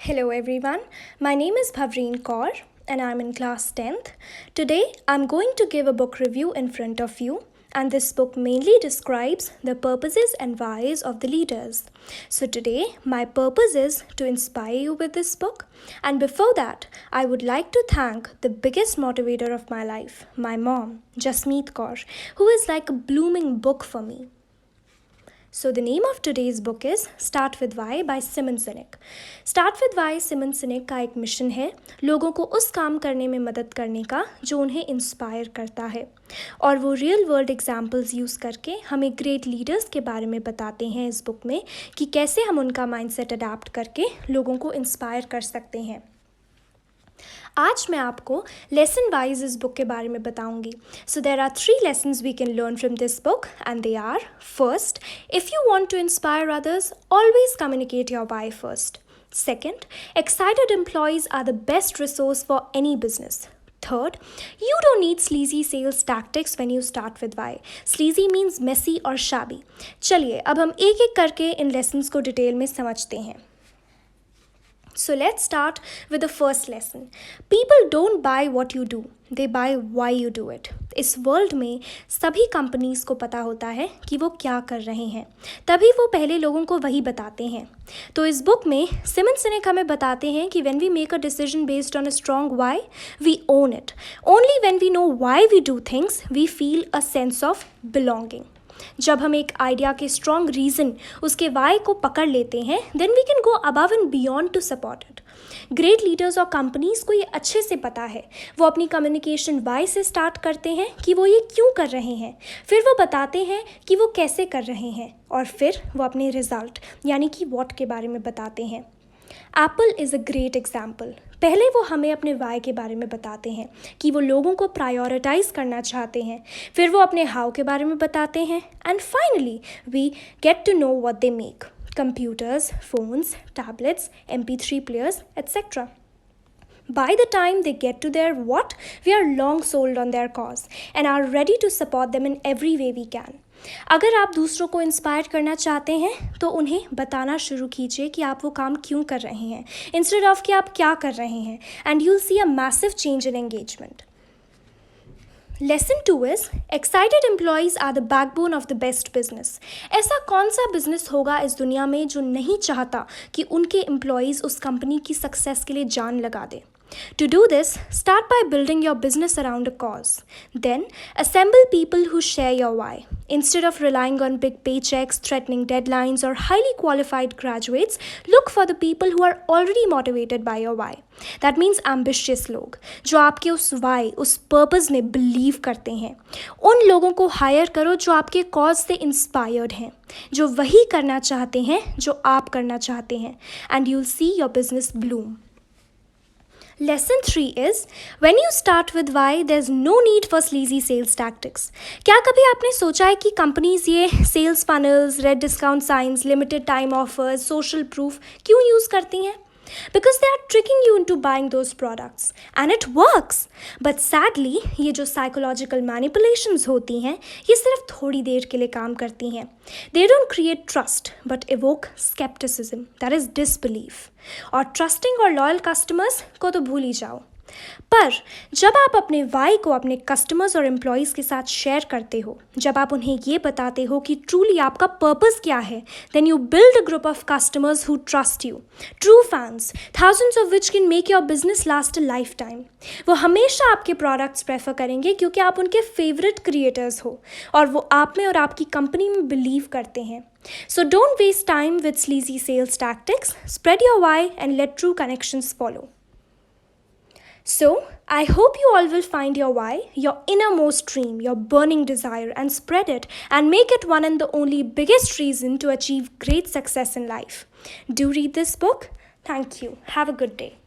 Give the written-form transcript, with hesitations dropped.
Hello everyone, my name is Bhavreen Kaur and I'm in class 10th. Today I'm going to give a book review in front of you, and this book mainly describes the purposes and whys of the leaders. So today my purpose is to inspire you with this book, and before that I would like to thank the biggest motivator of my life, my mom, Jasmeet Kaur, who is like a blooming book for me. So the name of today's book is Start with Why by Simon Sinek. Start with Why सिमन सिनेक का एक mission है लोगों को उस काम करने में मदद करने का जो उन्हें इंस्पायर करता है, और वो रियल वर्ल्ड एग्जाम्पल्स यूज़ करके हमें ग्रेट लीडर्स के बारे में बताते हैं इस बुक में कि कैसे हम उनका माइंडसेट अडैप्ट करके लोगों को इंस्पायर कर सकते हैं। आज मैं आपको लेसन वाइज इस बुक के बारे में बताऊंगी। So there are 3 lessons we can learn from this book and they are: first, if you want to inspire others, always communicate your why first. Second, excited employees are the best resource for any business. Third, you don't need sleazy sales tactics when you start with why. Sleazy means messy और shabby. चलिए अब हम एक एक करके इन lessons को detail में समझते हैं। So let's start with the first lesson. People don't buy what you do, they buy why you do it. इस वर्ल्ड में सभी कंपनीज को पता होता है कि वो क्या कर रहे हैं, तभी वो पहले लोगों को वही बताते हैं। तो इस बुक में सिमन सिनेक हमें बताते हैं कि when we make a decision based on a strong why, we own it. Only when we know why we do things, we feel a sense of belonging. जब हम एक आइडिया के स्ट्रॉन्ग रीज़न, उसके वाई को पकड़ लेते हैं, then we can go above and beyond to support it. Great leaders और कंपनीज को ये अच्छे से पता है। वो अपनी कम्युनिकेशन वाई से स्टार्ट करते हैं कि वो ये क्यों कर रहे हैं, फिर वो बताते हैं कि वो कैसे कर रहे हैं, और फिर वो अपने रिजल्ट यानी कि वॉट के बारे में बताते हैं। Apple is a great example. पहले वो हमें अपने वाई के बारे में बताते हैं कि वो लोगों को प्रायोरिटाइज करना चाहते हैं, फिर वो अपने हाउ के बारे में बताते हैं, and finally we get to know what they make: computers, phones, tablets, MP3 players, etc. By the time they get to their what, we are long sold on their cause and are ready to support them in every way we can. अगर आप दूसरों को inspire करना चाहते हैं तो उन्हें बताना शुरू कीजिए कि आप वो काम क्यों कर रहे हैं, इंस्टेड ऑफ कि आप क्या कर रहे हैं, and you'll see a massive change in engagement. Lesson 2 is excited employees are the backbone of the best business. ऐसा कौन सा बिजनेस होगा इस दुनिया में जो नहीं चाहता कि उनके एम्प्लॉयज़ उस कंपनी की सक्सेस के लिए जान लगा दें। To do this, start by building your business around a cause. Then, assemble people who share your why. Instead of relying on big paychecks, threatening deadlines, or highly qualified graduates, look for the people who are already motivated by your why. That means ambitious लोग जो आपके उस why, उस purpose में believe करते हैं। उन लोगों को hire करो जो आपके cause से inspired हैं, जो वही करना चाहते हैं जो आप करना चाहते हैं, and you'll see your business bloom. Lesson 3 is, when you start with why, there's no need for sleazy sales tactics. क्या कभी आपने सोचा है कि कंपनीज ये sales funnels, red discount science, limited time offers, social proof क्यों use करती हैं? Because they are tricking you into buying those products, and it works. But sadly, ये जो psychological manipulations होती हैं, ये सिर्फ थोड़ी देर के लिए काम करती हैं. They don't create trust, but evoke skepticism, that is disbelief. और trusting और loyal customers को तो भूल ही जाओ। पर जब आप अपने वाई को अपने कस्टमर्स और एम्प्लॉयज़ के साथ शेयर करते हो, जब आप उन्हें ये बताते हो कि ट्रूली आपका पर्पस क्या है, then you build a group of customers who trust you, true fans, thousands of which can make your business last a lifetime. वो हमेशा आपके प्रोडक्ट्स प्रेफर करेंगे क्योंकि आप उनके फेवरेट क्रिएटर्स हो और वो आप में और आपकी कंपनी में बिलीव करते हैं। So don't waste time with sleazy sales tactics. Spread your why and let true connections follow. So, I hope you all will find your why, your innermost dream, your burning desire, and spread it and make it one and the only biggest reason to achieve great success in life. Do read this book. Thank you. Have a good day.